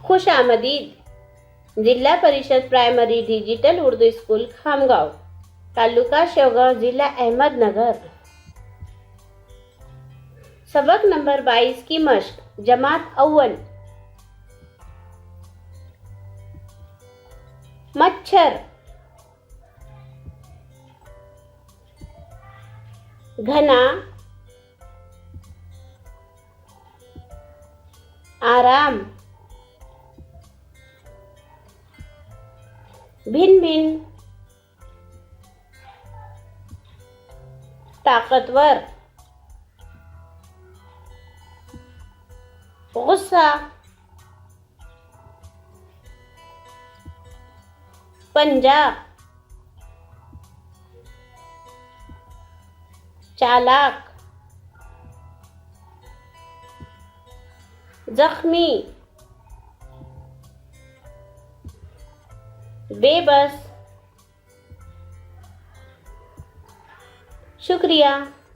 खुश आमदीद। Zilla Parishad primary digital Urdu school Khamgaon, taluka Shevgaon, जिला अहमदनगर। सबक नंबर 22 की मश्क, जमात अव्वल। मच्छर, घना, आराम, भिन्न भिन्न, ताकतवर, गुस्सा, पंजा, चालाक, जख्मी, बेबस। शुक्रिया।